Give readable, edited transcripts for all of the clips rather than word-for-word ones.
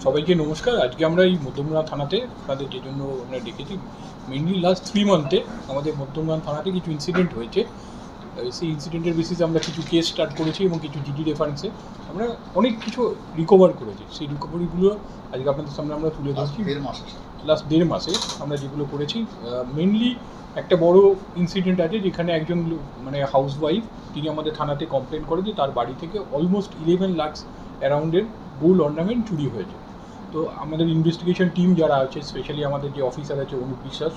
সবাইকে নমস্কার। আজকে আমরা এই মধ্যমগ্রাম থানাতে আপনাদের যে জন্য আমরা ডেকেছি, মেনলি লাস্ট 3 মান্থে আমাদের মধ্যমগ্রাম থানাতে কিছু ইনসিডেন্ট হয়েছে। সেই ইনসিডেন্টের বেসিসে আমরা কিছু কেস স্টার্ট করেছি এবং কিছু জিডি রেফারেন্সে আমরা অনেক কিছু রিকভার করেছি। সেই রিকভারিগুলো আজকে আপনাদের সামনে আমরা তুলে ধরছি। লাস্ট 1.5 মাসে আমরা যেগুলো করেছি, মেনলি একটা বড় ইনসিডেন্ট আছে যেখানে একজন মানে হাউসওয়াইফ, তিনি আমাদের থানাতে কমপ্লেন করে যে তার বাড়ি থেকে অলমোস্ট 11 লাখ অ্যারাউন্ডের গোল্ড অর্নামেন্ট চুরি হয়েছে। তো আমাদের ইনভেস্টিগেশন টিম যারা আছে, স্পেশালি আমাদের যে অফিসার আছে অনুপ বিশ্বাস,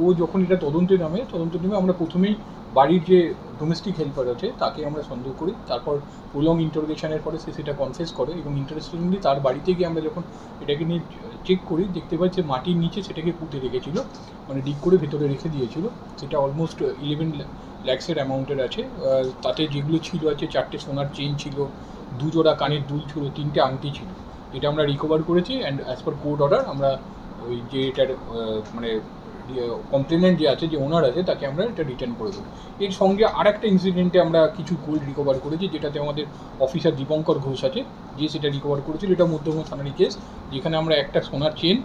ও যখন এটা তদন্তে নামে আমরা প্রথমেই বাড়ির যে ডোমেস্টিক হেল্পার আছে তাকে আমরা সন্দেহ করি। তারপর প্রলং ইন্টারোগেশনের পরে সে সেটা কনফেস করে এবং ইন্টারেস্টিংলি তার বাড়িতে গিয়ে আমরা যখন এটাকে নিয়ে চেক করি, দেখতে পাই যে মাটির নিচে সেটাকে পুঁতে রেখেছিল, মানে ডিগ করে ভেতরে রেখে দিয়েছিল। সেটা অলমোস্ট 11 লাখসের অ্যামাউন্টের আছে। তাতে যেগুলো ছিল আছে 4টে সোনার চেন ছিল, 2 জোড়া কানের দুল ছিল, 3টে আংটি ছিল। এটা আমরা রিকভার করেছি and as per court order আমরা ওই যে এটার মানে কমপ্লেনেন্ট যে আছে, যে ওনার আছে, তাকে আমরা এটা রিটার্ন করে দেবো। এর সঙ্গে আর একটা ইনসিডেন্টে আমরা কিছু গোল্ড রিকভার করেছি, যেটাতে আমাদের অফিসার দীপঙ্কর ঘোষ আছে, যে সেটা রিকভার করেছিল। এটা মধ্যমগ্রাম থানারই কেস, যেখানে আমরা একটা সোনার চেন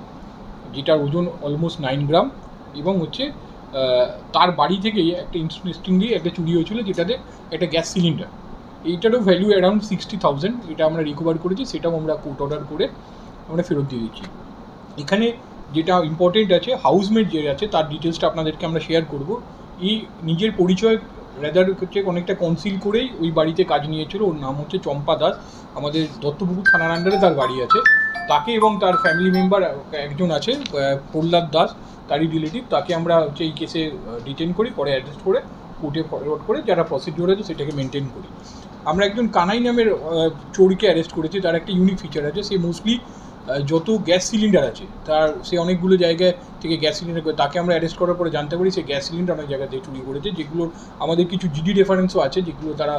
যেটার ওজন অলমোস্ট 9 গ্রাম এবং হচ্ছে তার বাড়ি থেকেই একটা ইন্টারেস্টিংলি একটা চুরি হয়েছিল, যেটাতে একটা গ্যাস সিলিন্ডার, এইটারও ভ্যালু অ্যারাউন্ড 60,000, এটা আমরা রিকভার করেছি। সেটাও আমরা কোর্ট অর্ডার করে আমরা ফেরত দিয়ে দিচ্ছি। এখানে যেটা ইম্পর্টেন্ট আছে, হাউসমেট যে আছে তার ডিটেলসটা আপনাদেরকে আমরা শেয়ার করব। এই নিজের পরিচয় রেদার হচ্ছে অনেকটা কনসিল করেই ওই বাড়িতে কাজ নিয়েছিল। ওর নাম হচ্ছে চম্পা দাস, আমাদের দত্তপুকুর থানার আন্ডারে তার বাড়ি আছে। তাকে এবং তার ফ্যামিলি মেম্বার একজন আছে প্রহ্লাদ দাস, তারই রিলেটিভ, তাকে আমরা হচ্ছে এই কেসে ডিটেন করি, পরে অ্যারেস্ট করে কোর্টে ফরওয়ার্ড করে যারা প্রসিডিওর আছে সেটাকে মেনটেন করি। আমরা একজন কানাই নামের চোরকে অ্যারেস্ট করেছি। তার একটা ইউনিক ফিচার আছে, সে মোস্টলি যত গ্যাস সিলিন্ডার আছে তার, সে অনেকগুলো জায়গায় থেকে গ্যাস সিলিন্ডার করে, তাকে আমরা অ্যারেস্ট করার পরে জানতে পারি সে গ্যাস সিলিন্ডার অনেক জায়গা থেকে চুরি করেছে, যেগুলো আমাদের কিছু জিডি রেফারেন্সও আছে, যেগুলো তারা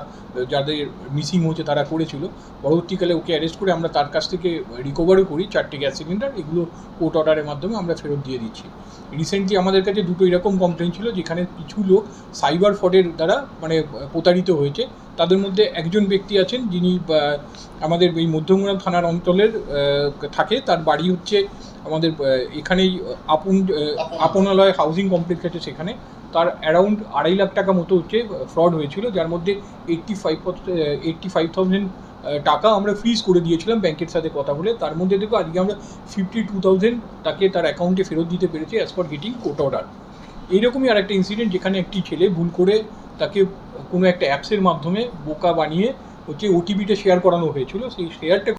যাদের মিসিং হয়েছে তারা করেছিল। পরবর্তীকালে ওকে অ্যারেস্ট করে আমরা তার কাছ থেকে রিকভারও করি 4টে গ্যাস সিলিন্ডার। এগুলো কোর্ট অর্ডারের মাধ্যমে আমরা ফেরত দিয়ে দিচ্ছি। রিসেন্টলি আমাদের কাছে 2টো এরকম কমপ্লেন ছিল, যেখানে কিছু লোক সাইবার ফ্রডের দ্বারা মানে প্রতারিত হয়েছে। তাদের মধ্যে একজন ব্যক্তি আছেন যিনি আমাদের এই মধ্যমগ্রাম থানার অঞ্চলের থাকে। তার বাড়ি হচ্ছে আমাদের এখানেই আপনালয় হাউজিং কমপ্লেক্স আছে, সেখানে তার অ্যারাউন্ড 2.5 লাখ টাকা মতো হচ্ছে ফ্রড হয়েছিল, যার মধ্যে 85,000 টাকা আমরা ফ্রিজ করে দিয়েছিলাম ব্যাংকের সাথে কথা বলে। তার মধ্যে দেখো আজকে আমরা 52,000 তাকে তার অ্যাকাউন্টে ফেরত দিতে পেরেছি as per getting court order. এইরকমই আর একটা ইনসিডেন্ট, যেখানে একটি ছেলে ভুল করে তাকে কোনো একটা অ্যাপসের মাধ্যমে বোকা বানিয়ে হচ্ছে ওটিপিটা শেয়ার করানো হয়েছিল। সেই শেয়ারটা